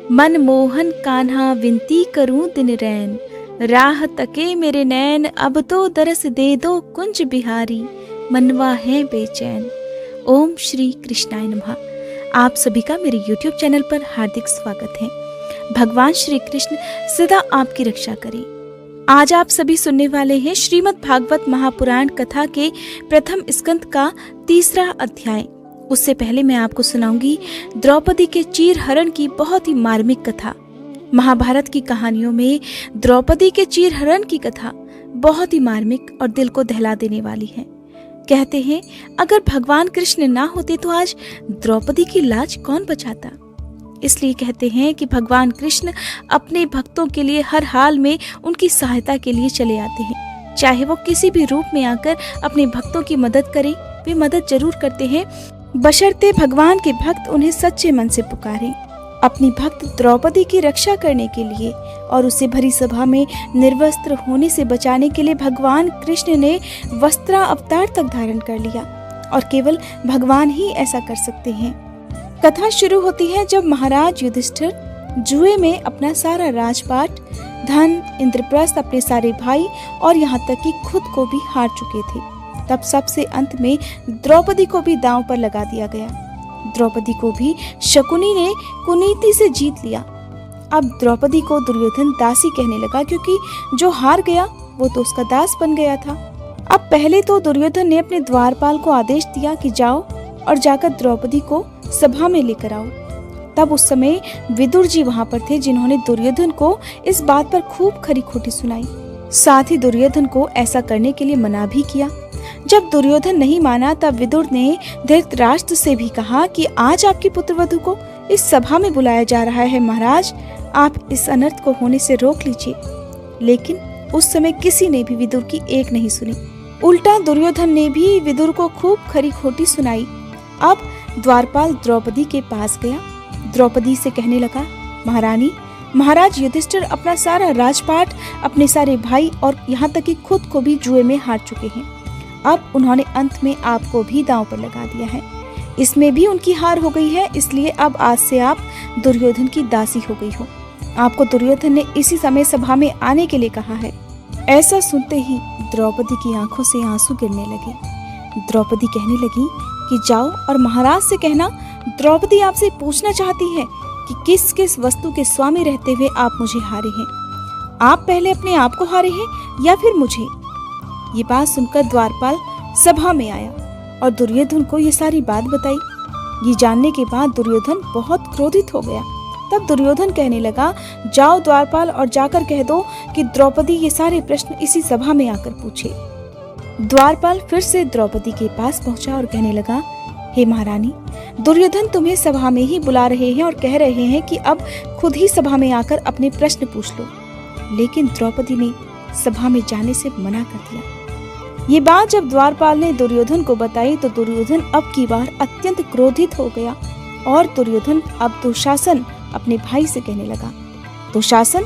मन मोहन कान्हा विनती करूं दिन रैन, राह तके मेरे नैन, अब तो दरस दे दो कुंज बिहारी, मनवा है बेचैन। ओम श्री कृष्णाय नमः। आप सभी का मेरे YouTube चैनल पर हार्दिक स्वागत है। भगवान श्री कृष्ण सदा आपकी रक्षा करें। आज आप सभी सुनने वाले हैं श्रीमद् भागवत महापुराण कथा के प्रथम स्कंद का 3रा अध्याय। उससे पहले मैं आपको सुनाऊंगी द्रौपदी के चीर हरण की बहुत ही मार्मिक कथा। महाभारत की कहानियों में द्रौपदी के चीर हरण की कथा बहुत ही मार्मिक और दिल को दहला देने वाली है। कहते हैं अगर भगवान कृष्ण ना होते तो आज द्रौपदी की लाज कौन बचाता। इसलिए कहते हैं कि भगवान कृष्ण अपने भक्तों के लिए हर हाल में उनकी सहायता के लिए चले आते हैं। चाहे वो किसी भी रूप में आकर अपने भक्तों की मदद करें, वे मदद जरूर करते हैं, बशर्ते भगवान के भक्त उन्हें सच्चे मन से पुकारें। अपनी भक्त द्रौपदी की रक्षा करने के लिए और उसे भरी सभा में निर्वस्त्र होने से बचाने के लिए भगवान कृष्ण ने वस्त्रा अवतार तक धारण कर लिया और केवल भगवान ही ऐसा कर सकते हैं। कथा शुरू होती है जब महाराज युधिष्ठिर जुए में अपना सारा राजपाट, धन, इंद्रप्रस्थ, अपने सारे भाई और यहाँ तक कि खुद को भी हार चुके थे। तब सबसे अंत में द्रौपदी को भी दांव पर लगा दिया गया। द्रौपदी को भी शकुनी ने कुनीति से जीत लिया। अब द्रौपदी को दुर्योधन दासी कहने लगा, क्योंकि जो हार गया वो तो उसका दास बन गया था। अब पहले तो दुर्योधन ने अपने द्वारपाल को आदेश दिया कि जाओ और जाकर द्रौपदी को सभा में लेकर आओ। तब उस समय विदुर जी वहां पर थे, जिन्होंने दुर्योधन को इस बात पर खूब खरी खोटी सुनाई। साथ ही दुर्योधन को ऐसा करने के लिए मना भी किया। जब दुर्योधन नहीं माना तब विदुर ने धृतराष्ट्र से भी कहा कि आज आपकी पुत्रवधू को इस सभा में बुलाया जा रहा है, महाराज आप इस अनर्थ को होने से रोक लीजिए। लेकिन उस समय किसी ने भी विदुर की एक नहीं सुनी। उल्टा दुर्योधन ने भी विदुर को खूब खरी खोटी सुनाई। अब द्वारपाल द्रौपदी के पास गया। द्रौपदी से कहने लगा, महारानी, महाराज युधिष्ठिर अपना सारा राजपाट, अपने सारे भाई और यहाँ तक कि खुद को भी जुए में हार चुके हैं। अब उन्होंने अंत में आपको भी दांव पर लगा दिया है। इसमें भी उनकी हार हो गई है, इसलिए अब आज से आप दुर्योधन की दासी हो गई हो। आपको दुर्योधन ने इसी समय सभा में आने के लिए कहा है। ऐसा सुनते ही द्रौपदी की आंखों से आंसू गिरने लगे। द्रौपदी कहने लगी कि जाओ और महाराज से कहना द्रौपदी आपसे पूछना चाहती है कि किस किस वस्तु के स्वामी रहते हुए आप मुझे हारे हैं। आप पहले अपने आप को हारे हैं या फिर मुझे। ये बात सुनकर द्वारपाल सभा में आया और दुर्योधन को ये सारी बात बताई। ये जानने के बाद दुर्योधन बहुत क्रोधित हो गया। तब दुर्योधन कहने लगा, जाओ द्वारपाल और जाकर कह दो कि द्रौपदी ये सारे प्रश्न इसी सभा में आकर पूछे। द्वारपाल फिर से द्रौपदी के पास पहुंचा और कहने लगा, हे महारानी, दुर्योधन तुम्हें सभा में ही बुला रहे हैं और कह रहे हैं कि अब खुद ही सभा में आकर अपने प्रश्न पूछ लो। लेकिन द्रौपदी ने सभा में जाने से मना कर दिया। ये बात जब द्वारपाल ने दुर्योधन को बताई तो दुर्योधन अब की बार अत्यंत क्रोधित हो गया और दुर्योधन अब दुशासन अपने भाई से कहने लगा, दुशासन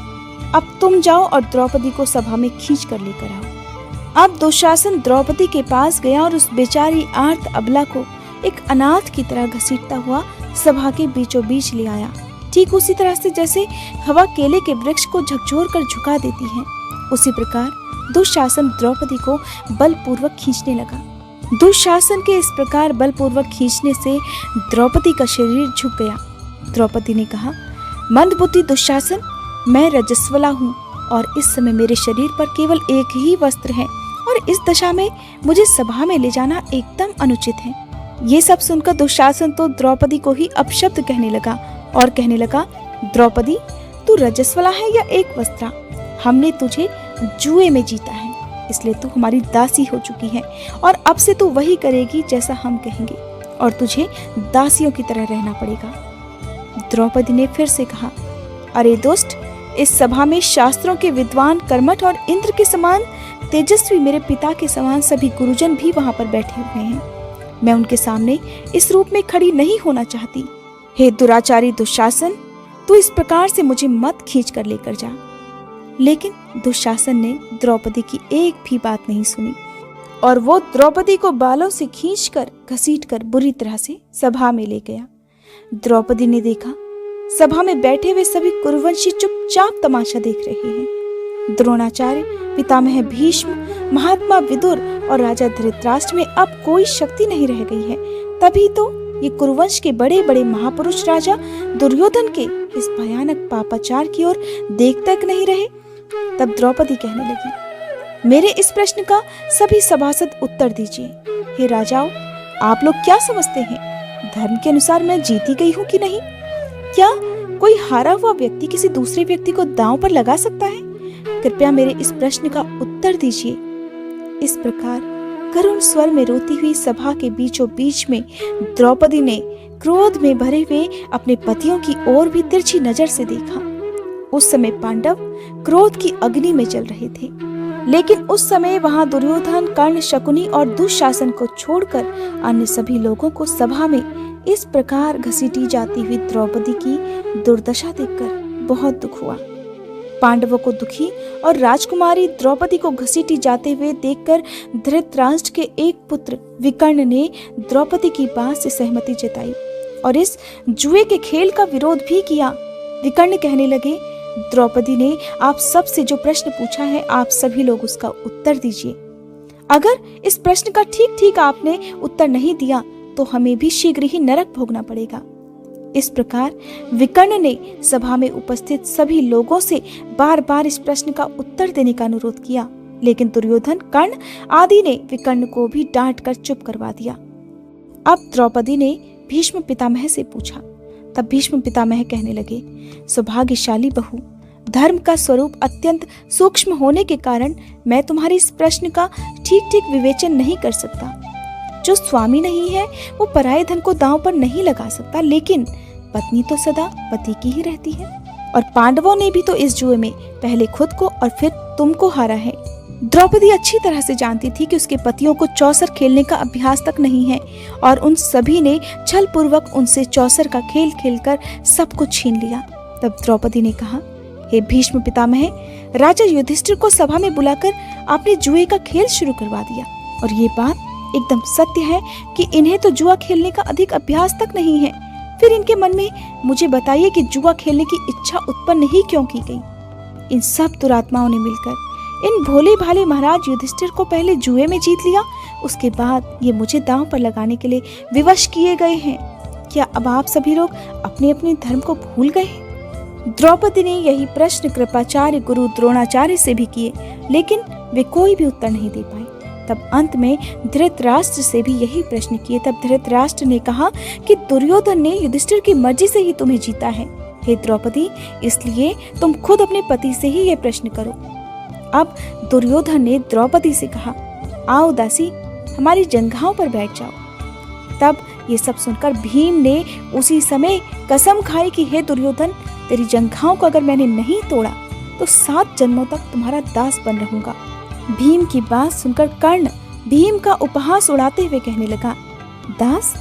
अब तुम जाओ और द्रौपदी को सभा में खींच कर लेकर आओ। अब दुशासन द्रौपदी के पास गया और उस बेचारी आर्त अबला को एक अनाथ की तरह घसीटता हुआ सभा के बीचों बीच ले आया। ठीक उसी तरह से जैसे हवा केले के वृक्ष को झकझोर कर झुका देती है, उसी प्रकार दुशासन द्रौपदी को बलपूर्वक खींचने लगा। दुशासन के इस प्रकार बलपूर्वक खींचने से द्रौपदी का शरीर झुक गया। द्रौपदी ने कहा, मंदबुद्धि दुशासन, मैं रजस्वला हूँ और इस समय मेरे शरीर पर केवल एक ही वस्त्र है और इस दशा में मुझे सभा में ले जाना एकदम अनुचित है। ये सब सुनकर दुशासन तो द्रौपदी को ही अपशब्द कहने लगा और कहने लगा, द्रौपदी तू रजस्वला है या एक वस्त्रा, हमने तुझे जुए में जीता है, इसलिए तू हमारी दासी हो चुकी है और अब से तू वही करेगी जैसा हम कहेंगे और तुझे दासियों की तरह रहना पड़ेगा। द्रौपदी ने फिर से कहा, अरे दुष्ट, इस सभा में शास्त्रों के विद्वान, कर्मठ और इंद्र के समान तेजस्वी, मेरे पिता के समान सभी गुरुजन भी वहां पर बैठे हुए हैं। मैं उनके सामने इस रूप में खड़ी नहीं होना चाहती। हे दुराचारी दुशासन, तू इस प्रकार से मुझे मत खींच कर लेकर जा। लेकिन दुशासन ने द्रौपदी की एक भी बात नहीं सुनी और वो द्रौपदी को बालों से खींचकर घसीटकर बुरी तरह से सभा में ले गया। द्रौपदी ने देखा सभा में बैठे हुए सभी कुरुवंशी चुपचाप तमाशा देख रहे हैं। द्रोणाचार्य, पितामह भीष्म, महात्मा विदुर और राजा धृतराष्ट्र में अब कोई शक्ति नहीं रह गई है। तभी तो ये कुरुवंश के बड़े बड़े महापुरुष राजा दुर्योधन के इस भयानक पापाचार की ओर देख तक नहीं रहे। तब द्रौपदी कहने लगी, मेरे इस प्रश्न का सभी सभासद उत्तर दीजिए। हे राजाओं, आप लोग क्या समझते हैं, धर्म के अनुसार मैं जीती गई हूँ कि नहीं? क्या कोई हारा हुआ व्यक्ति किसी दूसरे व्यक्ति को दांव पर लगा सकता है? कृपया मेरे इस प्रश्न का उत्तर दीजिए। इस प्रकार करुण स्वर में रोती हुई सभा के बीचों बीच में द्रौपदी ने क्रोध में भरे हुए अपने पतियों की ओर भी तिरछी नजर से देखा। उस समय पांडव क्रोध की अग्नि में जल रहे थे, लेकिन उस समय वहां दुर्योधन, कर्ण, शकुनी और दुशासन को छोड़कर अन्य सभी लोगों को सभा में इस प्रकार घसीटी जाती हुई द्रौपदी की दुर्दशा देखकर बहुत दुख हुआ। पांडवों को दुखी और राजकुमारी द्रौपदी को घसीटी जाते हुए देखकर धृतराष्ट्र के एक पुत्र विकर्ण ने द्रौपदी की बात से सहमति जताई और इस जुए के खेल का विरोध भी किया। विकर्ण कहने लगे, द्रौपदी ने आप सब से जो प्रश्न पूछा है, आप सभी लोग उसका उत्तर दीजिए। अगर इस प्रश्न का ठीक ठीक आपने उत्तर नहीं दिया तो हमें भी शीघ्र ही नरक भोगना पड़ेगा। इस प्रकार विकर्ण ने सभा में उपस्थित सभी लोगों से बार बार इस प्रश्न का उत्तर देने का अनुरोध किया, लेकिन दुर्योधन, कर्ण आदि ने विकर्ण को भी डांट कर चुप करवा दिया। अब द्रौपदी ने भीष्म पितामह से पूछा। तब भीष्म पितामह कहने लगे, सौभाग्यशाली बहू, धर्म का स्वरूप अत्यंत सूक्ष्म होने के कारण मैं तुम्हारे इस प्रश्न का ठीक ठीक विवेचन नहीं कर सकता। जो स्वामी नहीं है वो पराये धन को दांव पर नहीं लगा सकता, लेकिन पत्नी तो सदा पति की ही रहती है। और पांडवों ने भी तो इस जुए में पहले खुद को और फिर तुमको हारा है। द्रौपदी अच्छी तरह से जानती थी कि उसके पतियों को चौसर खेलने का अभ्यास तक नहीं है और उन सभी ने छल पूर्वक उनसे चौसर का खेल खेलकर सब कुछ छीन लिया। तब द्रौपदी ने कहा, हे भीष्म पितामह, राजा युधिष्ठिर को सभा में बुलाकर आपने जुए का खेल शुरू करवा दिया और ये बात एकदम सत्य है कि इन्हें तो जुआ खेलने का अधिक अभ्यास तक नहीं है। फिर इनके मन में मुझे बताइए कि जुआ खेलने की इच्छा उत्पन्न ही क्यों की गई? इन सब दुरात्माओं ने मिलकर इन भोले भाले महाराज युधिष्ठिर को पहले जुए में जीत लिया, उसके बाद ये मुझे दांव पर लगाने के लिए विवश किए गए हैं। क्या अब आप सभी लोग अपने अपने धर्म को भूल गए? द्रौपदी ने यही प्रश्न कृपाचार्य गुरु द्रोणाचार्य से भी किए, लेकिन वे कोई भी उत्तर नहीं दे पाए। तब अंत में धृतराष्ट्र से भी यही प्रश्न किए। तब धृतराष्ट्र ने कहा कि दुर्योधन ने युधिष्ठिर की मर्जी से ही तुम्हें जीता है, हे द्रौपदी, इसलिए तुम खुद अपने पति से ही यह प्रश्न करो। अब दुर्योधन ने द्रौपदी से कहा, आओ दासी, हमारी जंघाओं पर बैठ जाओ। तब ये सब सुनकर भीम ने उसी समय कसम खाई कि हे दुर्योधन, तेरी जंघाओं को अगर मैंने नहीं तोड़ा तो 7 जन्मों तक तुम्हारा दास बन रहूंगा। भीम की बात सुनकर कर्ण भीम का उपहास उड़ाते हुए कहने लगा, दास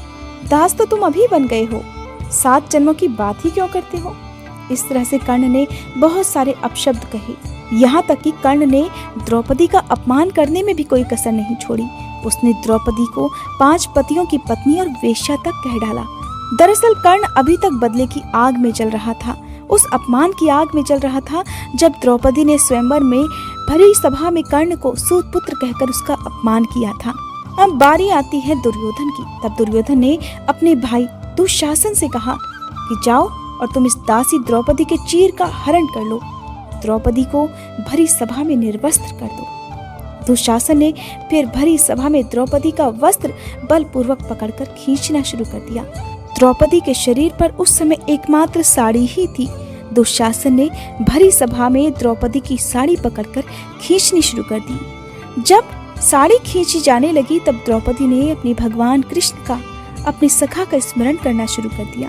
दास तो तुम अभी बन गए हो, 7 जन्मों की बात ही क्यों करते हो? इस तरह से कर्ण ने बहुत सारे अपशब्द कहे, यहाँ तक कि कर्ण ने द्रौपदी का अपमान करने में भी कोई कसर नहीं छोड़ी। उसने द्रौपदी को 5 पतियों की पत्नी और वेश्या तक कह डाला। दरअसल कर्ण अभी तक बदले की आग में जल रहा था, उस अपमान की आग में जल रहा था जब द्रौपदी ने स्वयंवर में भरी सभा में कर्ण को सूतपुत्र कहकर उसका अपमान किया था। अब बारी आती है दुर्योधन की। तब दुर्योधन ने अपने भाई दुशासन से कहा कि जाओ और तुम इस दासी द्रौपदी के चीर का हरण कर लो, द्रौपदी को भरी सभा में निर्वस्त्र कर दो। दुशासन ने फिर भरी सभा में द्रौपदी का वस्त्र बलपूर्वक पकड़कर खींचना शुरू कर दिया। द्रौपदी के शरीर पर उस समय एकमात्र साड़ी ही थी। दुशासन ने भरी सभा में द्रौपदी की साड़ी पकड़कर खींचनी शुरू कर दी। जब साड़ी खींची जाने लगी तब द्रौपदी ने अपने भगवान कृष्ण का, अपने सखा का स्मरण करना शुरू कर दिया।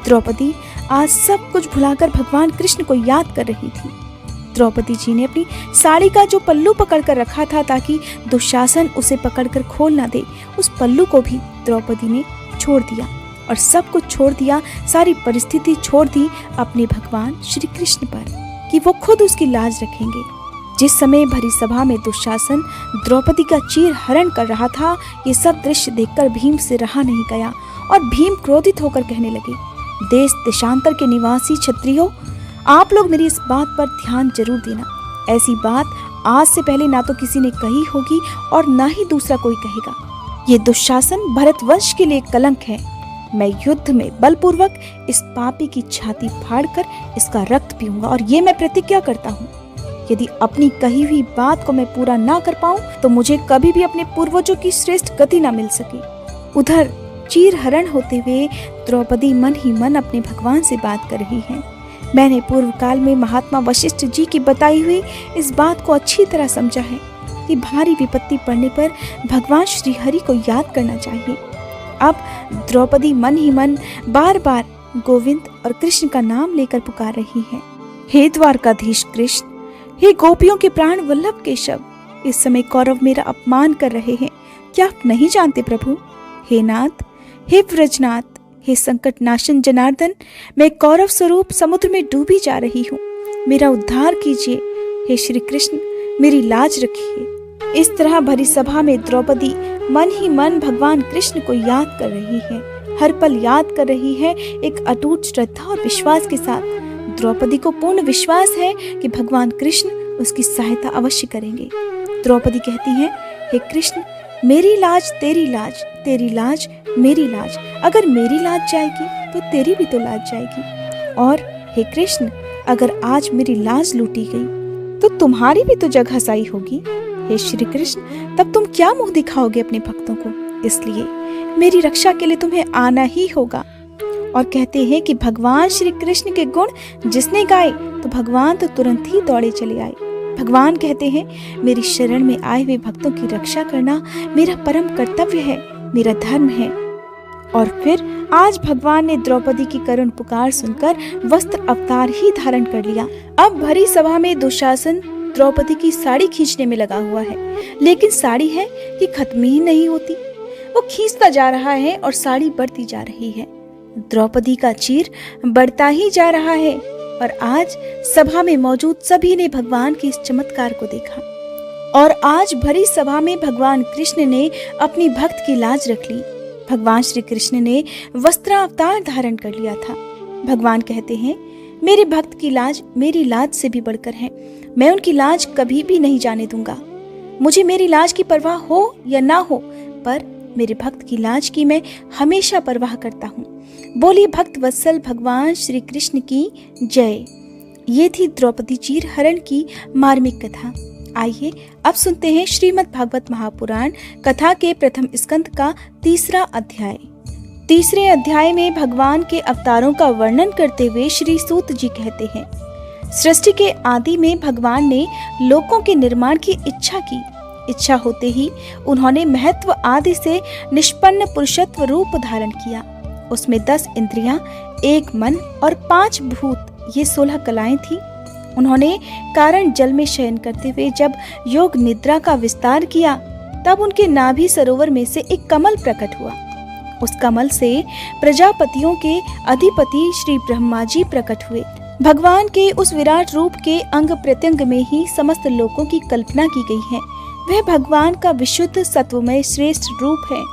द्रौपदी आज सब कुछ भुलाकर भगवान कृष्ण को याद कर रही थी। द्रौपदी जी ने अपनी साड़ी का जो पल्लू पकड़कर रखा था ताकि दुशासन उसे पकड़कर खोल ना दे, उस पल्लू को भी द्रौपदी ने छोड़ दिया और सब कुछ छोड़ दिया, सारी परिस्थिति छोड़ दी अपने भगवान श्री कृष्ण पर कि वो खुद उसकी लाज रखेंगे। जिस समय भरी सभा में दुशासन द्रौपदी का चीर हरण कर रहा था, ये सब दृश्य देखकर भीम से रहा नहीं गया और भीम क्रोधित होकर कहने लगे, देश देशांतर के निवासी क्षत्रियों, आप लोग मेरी इस बात पर ध्यान जरूर देना। ऐसी बात आज से पहले ना तो किसी ने कही होगी और ना ही दूसरा कोई कहेगा। ये दुशासन भरतवंश के लिए कलंक है। मैं युद्ध में बलपूर्वक इस पापी की छाती फाड़कर इसका रक्त पीऊंगा और ये मैं प्रतिज्ञा करता हूँ, यदि अपनी कही हुई बात को मैं पूरा ना कर पाऊं तो मुझे कभी भी अपने पूर्वजों की श्रेष्ठ गति ना मिल सके। उधर चीरहरण होते हुए द्रौपदी मन ही मन अपने भगवान से बात कर रही है। मैंने पूर्व काल में महात्मा वशिष्ठ जी की बताई हुई इस बात को अच्छी तरह समझा है कि भारी विपत्ति पड़ने पर भगवान श्री हरि को याद करना चाहिए। अब द्रौपदी मन ही मन बार बार गोविंद और कृष्ण का नाम लेकर पुकार रही है। हे द्वारकाधीश कृष्ण, हे गोपियों के प्राण वल्लभ केशव, इस समय कौरव मेरा अपमान कर रहे हैं, क्या आप नहीं जानते प्रभु? हे नाथ, हे व्रजनाथ, हे संकट नाशन जनार्दन, मैं कौरव स्वरूप समुद्र में डूबी जा रही हूँ, मेरा उद्धार कीजिए। हे श्री कृष्ण, मेरी लाज रखिए। इस तरह भरी सभा में द्रौपदी मन ही मन भगवान कृष्ण को याद कर रही है, हर पल याद कर रही है एक अटूट श्रद्धा और विश्वास के साथ। द्रौपदी को पूर्ण विश्वास है कि भगवान कृष्ण उसकी सहायता अवश्य करेंगे। द्रौपदी कहती है, हे कृष्ण, मेरी लाज तेरी लाज, तेरी लाज मेरी लाज, अगर मेरी लाज जाएगी तो तेरी भी तो लाज जाएगी। और हे कृष्ण, अगर आज मेरी लाज लूटी गई तो तुम्हारी भी तो जग हसाई होगी। हे श्री कृष्ण, तब तुम क्या मुंह दिखाओगे अपने भक्तों को? इसलिए मेरी रक्षा के लिए तुम्हें आना ही होगा। और कहते हैं कि भगवान श्री कृष्ण के गुण जिसने गाए तो भगवान तो तुरंत ही दौड़े चले आए। भगवान कहते हैं, मेरी शरण में आए हुए भक्तों की रक्षा करना मेरा परम कर्तव्य है, मेरा धर्म है। और फिर आज भगवान ने द्रौपदी की करुण पुकार सुनकर वस्त्र अवतार ही धारण कर लिया। अब भरी सभा में दुशासन द्रौपदी की साड़ी खींचने में लगा हुआ है, लेकिन साड़ी है कि खत्म ही नहीं होती। वो खींचता जा रहा है और साड़ी बढ़ती जा रही है। द्रौपदी का चीर बढ़ता ही जा रहा है। और आज सभा में मौजूद सभी ने भगवान के इस चमत्कार को देखा। और आज भरी सभा में भगवान कृष्ण ने अपनी भक्त की लाज रख ली। भगवान श्री कृष्ण ने वस्त्रावतार धारण कर लिया था। भगवान कहते हैं, मेरे भक्त की लाज मेरी लाज से भी बढ़कर है, मैं उनकी लाज कभी भी नहीं जाने दूंगा। मुझे मेरी लाज की परवाह हो या ना हो, पर मेरे भक्त की लाज की मैं हमेशा परवाह करता हूँ। बोलिए भक्त वत्सल भगवान श्री कृष्ण की जय। ये थी द्रौपदी चीरहरण की मार्मिक कथा। आइए अब सुनते हैं श्रीमद् भागवत महापुराण कथा के प्रथम स्कंद का 3रा अध्याय। 3रे अध्याय में भगवान के अवतारों का वर्णन करते हुए श्री सूत जी कहते हैं, सृष्टि के आदि में भगवान ने लोकों के निर्माण की इच्छा की। इच्छा होते ही उन्होंने महत्व आदि से निष्पन्न पुरुषत्व रूप धारण किया। उसमें 10 इंद्रियां, 1 मन और 5 भूत, ये 16 कलाएं थी। उन्होंने कारण जल में शयन करते हुए जब योग निद्रा का विस्तार किया, तब उनके नाभि सरोवर में से एक कमल प्रकट हुआ। उस कमल से प्रजापतियों के अधिपति श्री ब्रह्मा जी प्रकट हुए। भगवान के उस विराट रूप के अंग प्रत्यंग में ही समस्त लोकों की कल्पना की गई है। वह भगवान का विशुद्ध सत्वमय श्रेष्ठ रूप है।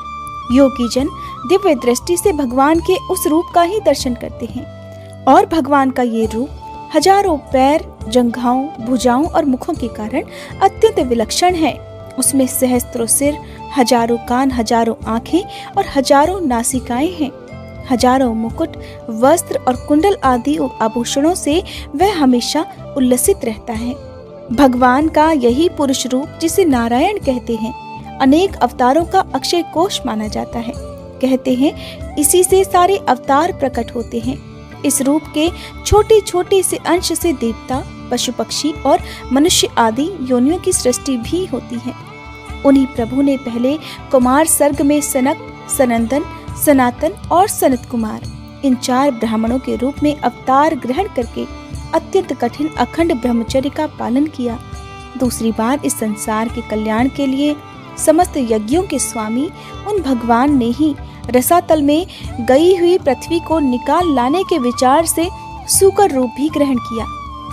योगी जन दिव्य दृष्टि से भगवान के उस रूप का ही दर्शन करते हैं। और भगवान का ये रूप हजारों पैर, जंघाओं, भुजाओं और मुखों के कारण अत्यंत विलक्षण है। उसमें सहस्त्रों सिर, हजारों कान, हजारों आंखें और हजारों नासिकाएं हैं। हजारों मुकुट, वस्त्र और कुंडल आदि आभूषणों से वह हमेशा उल्लसित रहता है। भगवान का यही पुरुष रूप, जिसे नारायण कहते हैं, अनेक अवतारों का अक्षय कोश माना जाता है। कहते हैं इसी से सारे अवतार प्रकट होते हैं। इस रूप के छोटे छोटे से अंश से देवता, पशु पक्षी और मनुष्य आदि योनियों की सृष्टि भी होती है। उन्हीं प्रभु ने पहले कुमार सर्ग में सनक, सनंदन, सनातन और सनत कुमार, इन 4 ब्राह्मणों के रूप में अवतार ग्रहण करके अत्यंत कठिन अखंड ब्रह्मचर्य का पालन किया। दूसरी बार इस संसार के कल्याण के लिए समस्त यज्ञों के स्वामी उन भगवान ने ही रसातल में गई हुई पृथ्वी को निकाल लाने के विचार से सूकर रूप भी ग्रहण किया।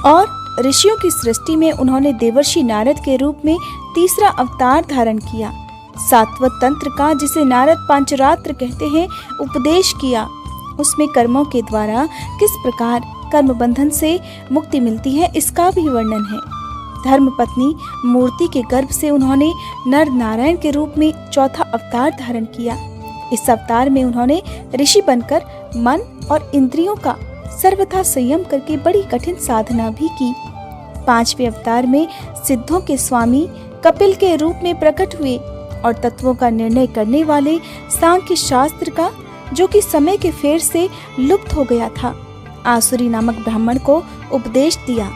और ऋषियों की सृष्टि में उन्होंने देवर्षि नारद के रूप में 3रा अवतार धारण किया। सात्वत तंत्र का, जिसे नारद पांचरात्र कहते हैं, उपदेश किया। उसमें कर्मों के द्वारा किस प्रकार कर्म बंधन से मुक्ति मिलती है इसका भी वर्णन है। धर्म पत्नी मूर्ति के गर्भ से उन्होंने नर नारायण के रूप में चौथा अवतार धारण किया। इस अवतार में उन्होंने ऋषि बनकर मन और इंद्रियों का सर्वथा संयम करके बड़ी कठिन साधना भी की। पांचवें अवतार में सिद्धों के स्वामी कपिल के रूप में प्रकट हुए और तत्वों का निर्णय करने वाले सांख्य शास्त्र का, जो कि समय के फेर से लुप्त हो गया था, आसुरी नामक ब्राह्मण को उपदेश दिया।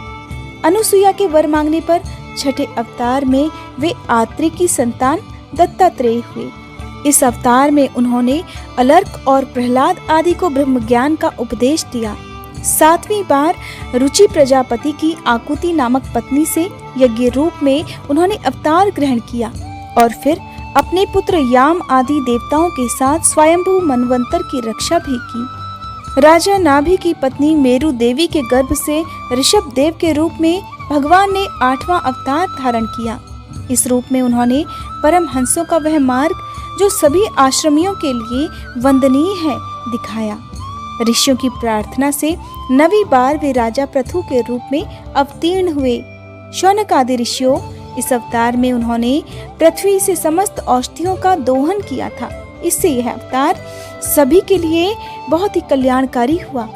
अनुसुईया के वर मांगने पर छठे अवतार में वे आत्रि की संतान दत्तात्रेय हुए। इस अवतार में उन्होंने अलर्क और प्रहलाद आदि को ब्रह्म ज्ञान का उपदेश दिया। सातवीं बार रुचि प्रजापति की आकुति नामक पत्नी से यज्ञ रूप में उन्होंने अवतार ग्रहण किया और फिर अपने पुत्र याम आदि देवताओं के साथ स्वयंभू मनवंतर की रक्षा भी की। राजा नाभि की पत्नी मेरु देवी के गर्भ से ऋषभ देव के रूप में भगवान ने 8वां अवतार धारण किया। इस रूप में उन्होंने परमहंसों का वह मार्ग जो सभी आश्रमियों के लिए वंदनीय है दिखाया। ऋषियों की प्रार्थना से 9वीं बार वे राजा पृथु के रूप में अवतीर्ण हुए। शौनक आदि ऋषियों, इस अवतार में उन्होंने पृथ्वी से समस्त औषधियों का दोहन किया था। इससे यह अवतार सभी के लिए बहुत ही कल्याणकारी हुआ।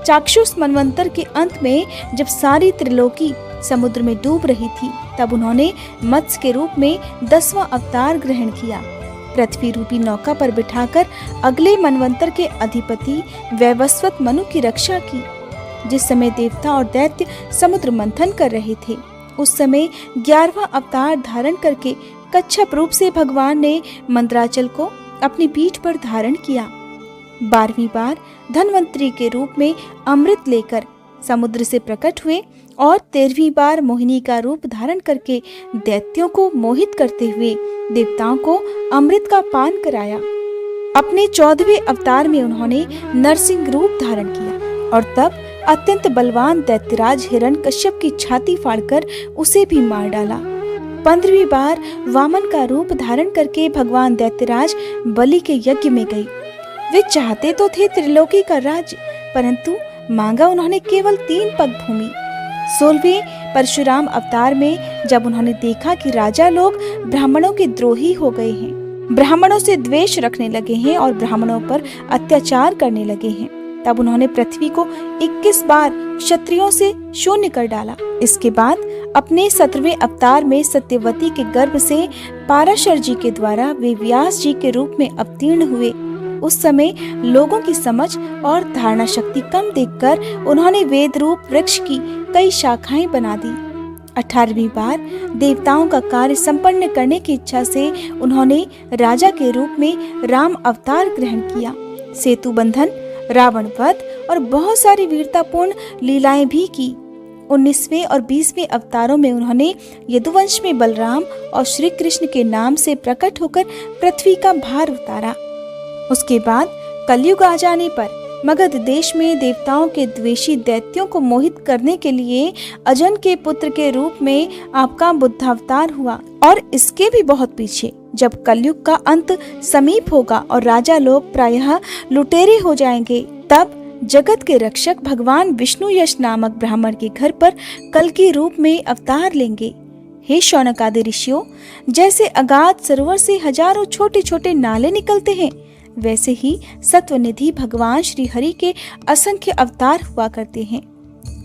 चाक्षुष मनवंतर के अंत में जब सारी त्रिलोकी समुद्र में डूब रही थी, तब उन्होंने मत्स्य के रूप में 10वां अवतार ग्रहण किया। पृथ्वी रूपी नौका पर बिठाकर अगले मनवंतर के अधिपति वैवस्वत मनु की रक्षा की। जिस समय देवता और दैत्य समुद्र मंथन कर रहे थे, उस समय 11वां अवतार धारण करके कच्छप रूप से भगवान ने मंदराचल को अपनी पीठ पर धारण किया। 12वीं बार धन्वंतरी के रूप में अमृत लेकर समुद्र से प्रकट हुए और 13वीं बार मोहिनी का रूप धारण करके दैत्यों को मोहित करते हुए देवताओं को अमृत का पान कराया। अपने 14वें अवतार में उन्होंने नरसिंह रूप धारण किया और तब अत्यंत बलवान दैत्यराज हिरण्यकश्यप की छाती फाड़कर उसे भी मार डाला। 15वीं बार वामन का रूप धारण करके भगवान दैत्यराज बलि के यज्ञ में गए। वे चाहते तो थे त्रिलोकी का राज्य, परंतु मांगा उन्होंने केवल 3 पग भूमि। 16वें परशुराम अवतार में जब उन्होंने देखा कि राजा लोग ब्राह्मणों के द्रोही हो गए हैं, ब्राह्मणों से द्वेष रखने लगे हैं और ब्राह्मणों पर अत्याचार करने लगे हैं, तब उन्होंने पृथ्वी को 21 बार क्षत्रियों से शून्य कर डाला। इसके बाद अपने 17वें अवतार में सत्यवती के गर्भ से पाराशर जी के द्वारा वे व्यास जी के रूप में अवतीर्ण हुए। उस समय लोगों की समझ और धारणा शक्ति कम देखकर उन्होंने वेद रूप वृक्ष की कई शाखाएं बना दी। 18वीं बार देवताओं का कार्य संपन्न करने की इच्छा से उन्होंने राजा के रूप में राम अवतार ग्रहण किया। सेतु बंधन, रावण वध और बहुत सारी वीरतापूर्ण लीलाएं भी की। 19वें और 20वें अवतारों में उन्होंने यदुवंश में बलराम और श्री कृष्ण के नाम से प्रकट होकर पृथ्वी का भार उतारा। उसके बाद कलयुग आ जाने पर मगध देश में देवताओं के द्वेषी दैत्यों को मोहित करने के लिए अजन के पुत्र के रूप में आपका बुद्धावतार हुआ। और इसके भी बहुत पीछे जब कलयुग का अंत समीप होगा और राजा लोग प्रायः लुटेरे हो जाएंगे, तब जगत के रक्षक भगवान विष्णु यश नामक ब्राह्मण के घर पर कल के रूप में अवतार लेंगे। हे शौनक आदि ऋषियों, जैसे अगाध सरोवर से हजारों छोटे छोटे नाले निकलते हैं, वैसे ही सत्वनिधि भगवान श्री हरि के असंख्य अवतार हुआ करते हैं।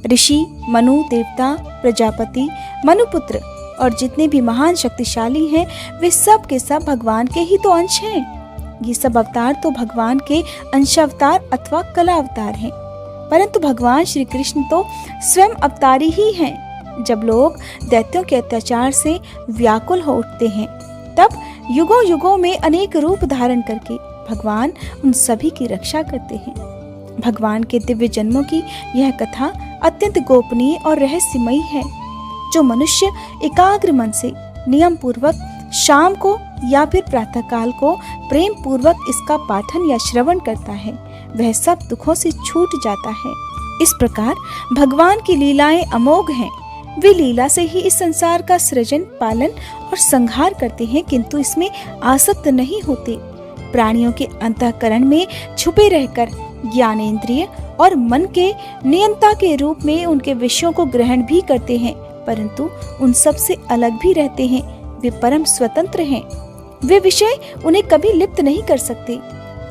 ऋषि, मनु, देवता, प्रजापति, मनुपुत्र और जितने भी महान शक्तिशाली हैं, वे सब के सब भगवान के ही तो अंश हैं। ये सब अवतार तो भगवान के अंशावतार अथवा कला अवतार हैं, परंतु भगवान श्री कृष्ण तो स्वयं अवतारी ही हैं। जब लोग दैत्यों के अत्याचार से व्याकुल हो उठते हैं, तब युगों युगों में अनेक रूप धारण करके भगवान उन सभी की रक्षा करते हैं। भगवान के दिव्य जन्मों की यह कथा अत्यंत गोपनीय और रहस्यमयी है। जो मनुष्य एकाग्र मन से नियम पूर्वक शाम को या फिर प्रातः काल को प्रेम पूर्वक इसका पाठन या श्रवण करता है, वह सब दुखों से छूट जाता है। इस प्रकार भगवान की लीलाएं अमोघ हैं। वे लीला से ही इस संसार का सृजन, पालन और संहार करते हैं, किंतु इसमें आसक्त नहीं होते। प्राणियों के अंतःकरण में छुपे रहकर ज्ञानेंद्रिय और मन के नियंता के रूप में उनके विषयों को ग्रहण भी करते हैं, परंतु उन सब से अलग भी रहते हैं। वे परम स्वतंत्र हैं। वे विषय उन्हें कभी लिप्त नहीं कर सकते।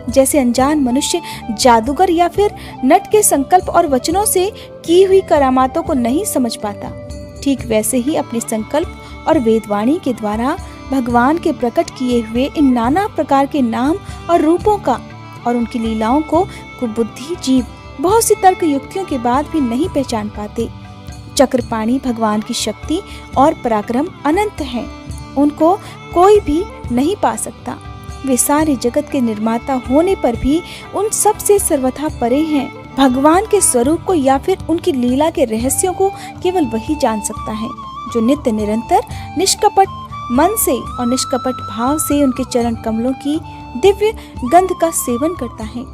जैसे अनजान मनुष्य जादूगर या फिर नट के संकल्प और वचनों से की हुई करामातों को नहीं समझ पाता, ठीक वैसे ही अपने संकल्प और वेदवाणी के द्वारा भगवान के प्रकट किए हुए इन नाना प्रकार के नाम और रूपों का और उनकी लीलाओं को कुबुद्धि जीव बहुत सी तर्क युक्तियों के बाद भी नहीं पहचान पाते। चक्रपाणी भगवान की शक्ति और पराक्रम अनंत है, उनको कोई भी नहीं पा सकता। वे सारे जगत के निर्माता होने पर भी उन सब से सर्वथा परे हैं। भगवान के स्वरूप को या फिर उनकी लीला के रहस्यों को केवल वही जान सकता है जो नित्य निरंतर निष्कपट मन से और निष्कपट भाव से उनके चरण कमलों की दिव्य गंध का सेवन करता है,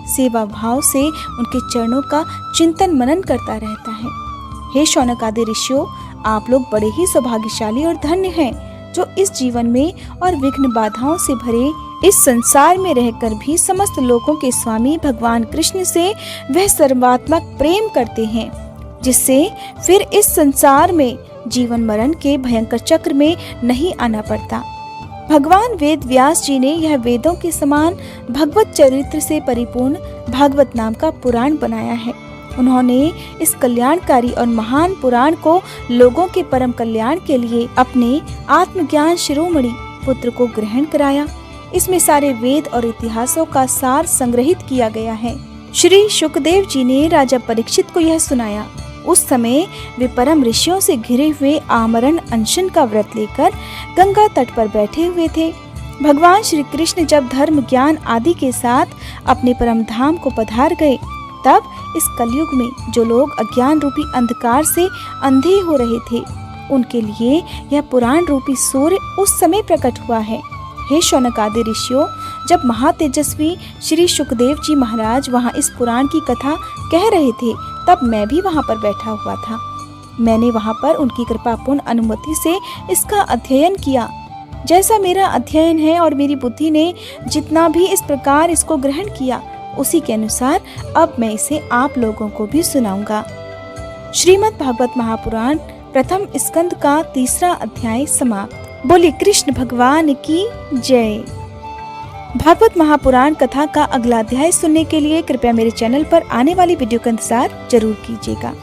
सेवा भाव से उनके चरणों का चिंतन मनन करता रहता है। हे शौनक आदि ऋषियों, आप लोग बड़े ही सौभाग्यशाली और धन्य हैं, जो इस जीवन में और विघ्न बाधाओं से भरे इस संसार में रहकर भी समस्त लोकों के स्वामी भगवान कृष्ण से वह सर्वात्मक प्रेम करते हैं, जिससे फिर इस संसार में जीवन मरण के भयंकर चक्र में नहीं आना पड़ता। भगवान वेद व्यास जी ने यह वेदों के समान भगवत चरित्र से परिपूर्ण भागवत नाम का पुराण बनाया है। उन्होंने इस कल्याणकारी और महान पुराण को लोगों के परम कल्याण के लिए अपने आत्मज्ञान शिरोमणि पुत्र को ग्रहण कराया। इसमें सारे वेद और इतिहासों का सार संग्रहित किया गया है। श्री शुकदेव जी ने राजा परीक्षित को यह सुनाया। उस समय वे परम ऋषियों से घिरे हुए आमरण अनशन का व्रत लेकर गंगा तट पर बैठे हुए थे। भगवान श्री कृष्ण जब धर्म ज्ञान आदि के साथ अपने परम धाम को पधार गए, तब इस कलयुग में जो लोग अज्ञान रूपी अंधकार से अंधे हो रहे थे, उनके लिए यह पुराण रूपी सूर्य उस समय प्रकट हुआ है। हे शौनक आदि ऋषियों, जब महातेजस्वी श्री शुकदेव जी महाराज वहाँ इस पुराण की कथा कह रहे थे, तब मैं भी वहाँ पर बैठा हुआ था। मैंने वहाँ पर उनकी कृपापूर्ण अनुमति से इसका अध्ययन किया। जैसा मेरा अध्ययन है और मेरी बुद्धि ने जितना भी इस प्रकार इसको ग्रहण किया, उसी के अनुसार अब मैं इसे आप लोगों को भी सुनाऊंगा। श्रीमद् भागवत महापुराण प्रथम स्कंद का 3रा अध्याय समाप्त। बोले कृष्ण भगवान की जय। भागवत महापुराण कथा का अगला अध्याय सुनने के लिए कृपया मेरे चैनल पर आने वाली वीडियो का इंतजार जरूर कीजिएगा।